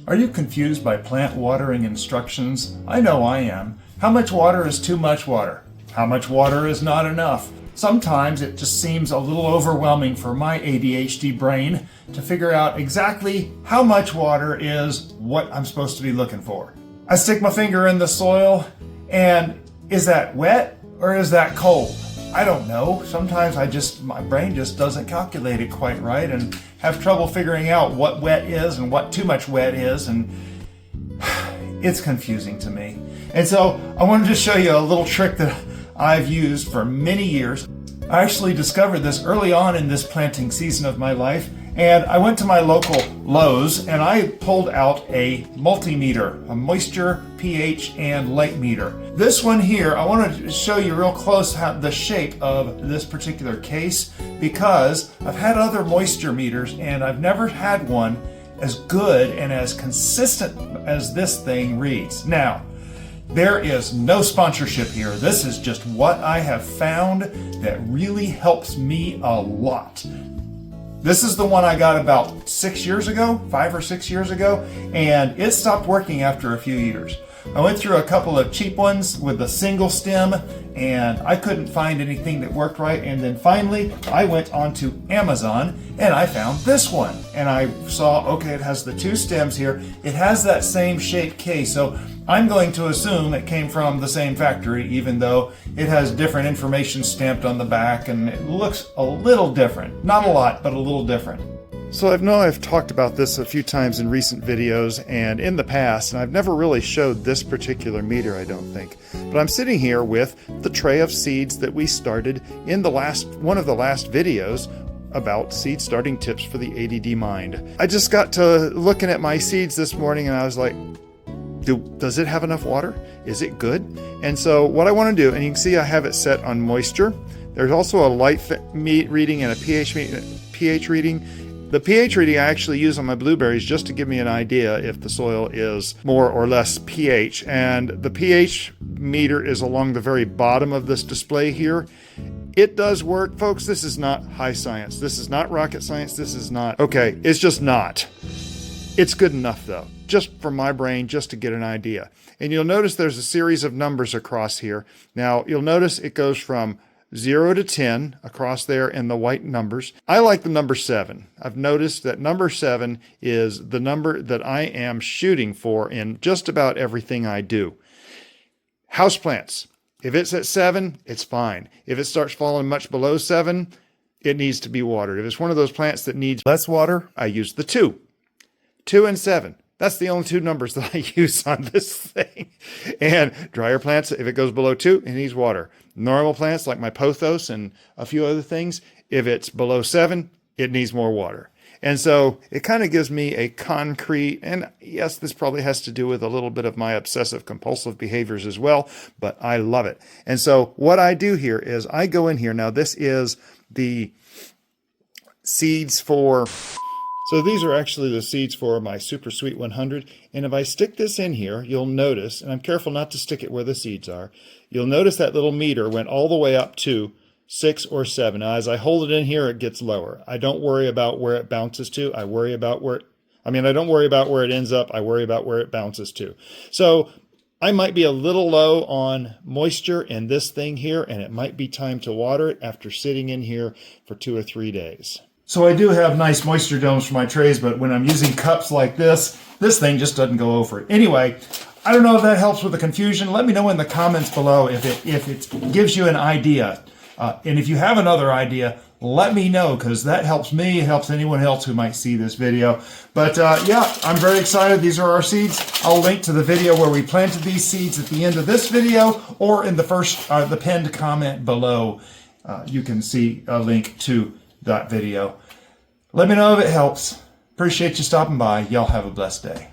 Are you confused by plant watering instructions? I know I am. How much water is too much water? How much water is not enough? Sometimes it just seems a little overwhelming for my ADHD brain to figure out exactly how much water is what I'm supposed to be looking for. I stick my finger in the soil, and is that wet or is that cold? I don't know. Sometimes my brain just doesn't calculate it quite right and have trouble figuring out what wet is and what too much wet is, and it's confusing to me. And so I wanted to show you a little trick that I've used for many years. I actually discovered this early on in this planting season of my life, and I went to my local Lowe's and I pulled out a multimeter, a moisture, pH, and light meter. This one here, I want to show you real close the shape of this particular case, because I've had other moisture meters and I've never had one as good and as consistent as this thing reads. Now, there is no sponsorship here. This is just what I have found that really helps me a lot. This is the one I got about 6 years ago, 5 or 6 years ago, and it stopped working after a few years. I went through a couple of cheap ones with a single stem, and I couldn't find anything that worked right. And then finally, I went onto Amazon and I found this one. And I saw, okay, it has the two stems here. It has that same shaped case. So I'm going to assume it came from the same factory, even though it has different information stamped on the back and it looks a little different. Not a lot, but a little different. So I've talked about this a few times in recent videos and in the past, and I've never really showed this particular meter, I don't think. But I'm sitting here with the tray of seeds that we started in one of the last videos about seed starting tips for the ADD mind. I just got to looking at my seeds this morning and I was like, does it have enough water? Is it good? And so what I want to do, and you can see I have it set on moisture. There's also a light reading and a pH reading. The pH reading I actually use on my blueberries just to give me an idea if the soil is more or less pH. And the pH meter is along the very bottom of this display here. It does work, folks. This is not high science. This is not rocket science. This is not, okay, it's just not. It's good enough though, just for my brain, just to get an idea. And you'll notice there's a series of numbers across here. Now you'll notice it goes from 0 to 10 across there in the white numbers. I like the number 7. I've noticed that number 7 is the number that I am shooting for in just about everything I do. Houseplants. If it's at 7, it's fine. If it starts falling much below 7, it needs to be watered. If it's one of those plants that needs less water, I use the 2. 2 and 7. That's the only two numbers that I use on this thing. And drier plants, if it goes below 2, it needs water. Normal plants like my pothos and a few other things, if it's below 7, it needs more water. And so it kind of gives me a concrete, and yes, this probably has to do with a little bit of my obsessive compulsive behaviors as well, but I love it. And so what I do here is I go in here. Now this is the seeds for... So these are actually the seeds for my Super Sweet 100. And if I stick this in here, you'll notice, and I'm careful not to stick it where the seeds are, you'll notice that little meter went all the way up to 6 or 7. Now, as I hold it in here, it gets lower. I don't worry about where it bounces to. I worry about I don't worry about where it ends up. I worry about where it bounces to. So I might be a little low on moisture in this thing here, and it might be time to water it after sitting in here for 2 or 3 days. So I do have nice moisture domes for my trays, but when I'm using cups like this thing just doesn't go over it. Anyway, I don't know if that helps with the confusion. Let me know in the comments below if it gives you an idea. And if you have another idea, let me know, because that helps me, it helps anyone else who might see this video. But yeah, I'm very excited. These are our seeds. I'll link to the video where we planted these seeds at the end of this video, or in the pinned comment below. You can see a link to that video. Let me know if it helps. Appreciate you stopping by. Y'all have a blessed day.